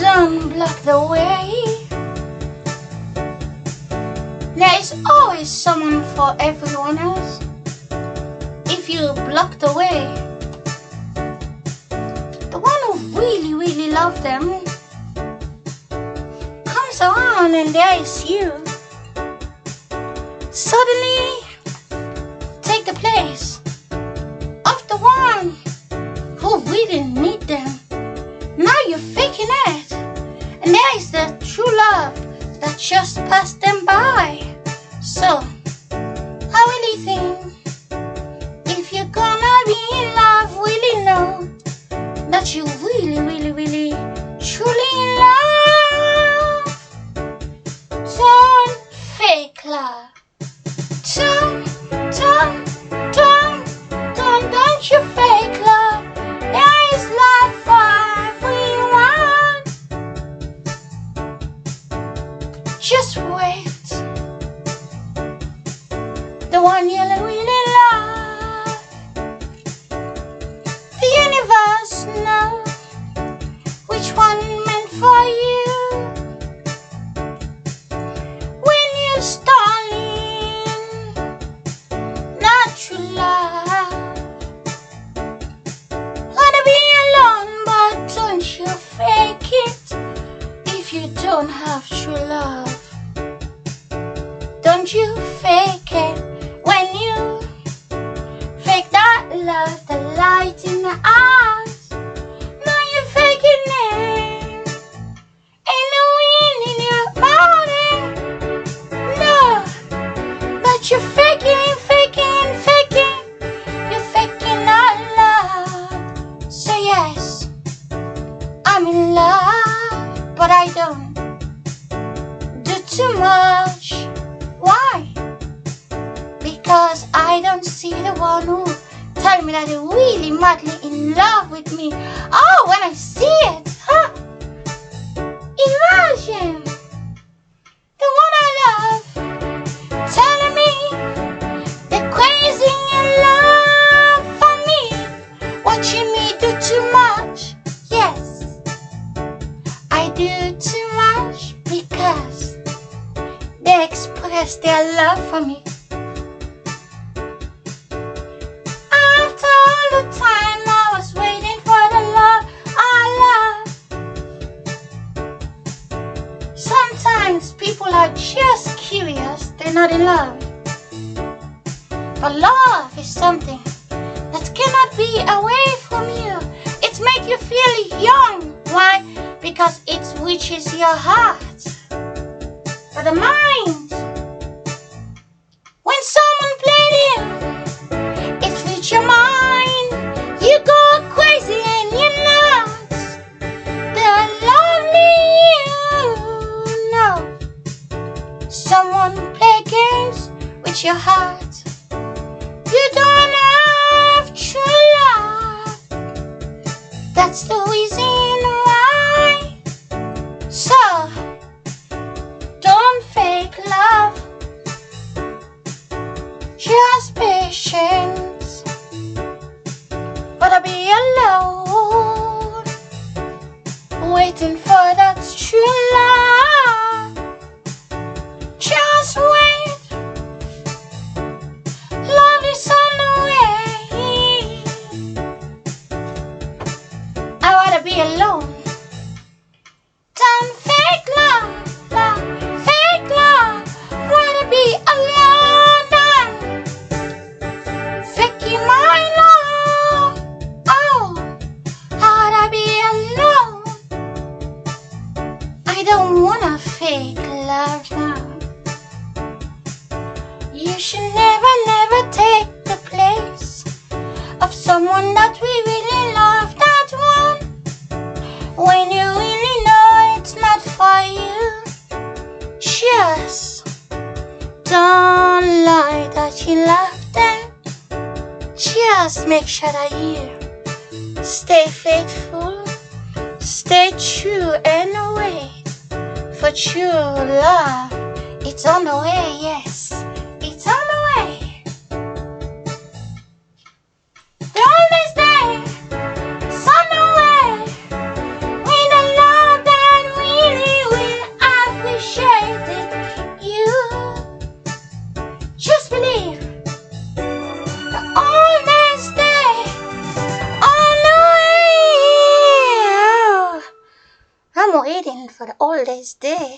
Don't block the way. There is always someone for everyone else. If you block the way, the one who really loves them comes around and there is you. Suddenly take the place of the one who really need them. Now you're faking it, and there is the true love that just passed them by. So I really think if you're gonna be in love, really know that you really truly in love. Don't fake love. Don't you fake love. There is love for everyone. Just wait. The one you really love. The universe knows which one meant for you. When you're stalling, not true love. Wanna be alone, but don't you fake it. If you don't have true love, don't you fake it. When you fake that love, the light in the eyes, now you're faking it. Ain't no wind in your body, no, but you're faking. You're faking our love. So yes, I'm in love, but I don't do too much. Why? Because I don't see the one who tell me that they're really madly in love with me. Oh, when I see it, huh? Imagine the one I love telling me they're crazy in love for me, watching me do too much. Yes, I do too much because they express their love for me. After all the time I was waiting for the love I love. Sometimes people are just curious, they're not in love. But love is something that cannot be away from you. It makes you feel young. Why? Because it reaches your heart. But the mind, when someone played you, it reaches your mind. You go crazy and you're nuts. The lovely you know. Someone play games with your heart. You don't have true love. That's the reason why. So don't fake love. Just patience. But I'll be alone, waiting for that true love. Just wait. Love is on the way. I wanna be alone. Don't fake love, fake love. Wanna be alone, done. Faking my love. Oh, I wanna be alone. I don't wanna fake love now. You should never take the place of someone that we really love, that one. When you really know it's not for you, just don't lie that you love them. Just make sure that you stay faithful, stay true and wait for true love. It's on the way, yes, it's on the way. Don't stay, it's on the way. We the love that waiting for the oldest day.